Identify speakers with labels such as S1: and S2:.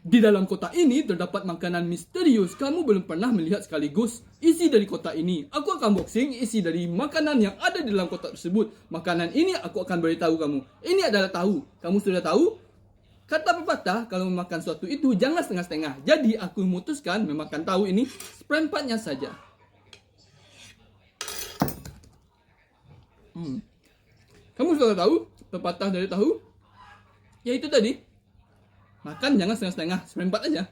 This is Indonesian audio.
S1: Di dalam kotak ini terdapat makanan misterius kamu belum pernah melihat sekaligus. Isi dari kotak ini, aku akan unboxing isi dari makanan yang ada di dalam kotak tersebut. Makanan ini aku akan beritahu kamu. Ini adalah tahu. Kamu sudah tahu? Kata pepatah, kalau memakan sesuatu itu jangan setengah-setengah. Jadi aku memutuskan memakan tahu ini seperempatnya saja. Kamu sudah tahu pepatah dari tahu? Yaitu tadi, makan jangan setengah-setengah, seperempat aja.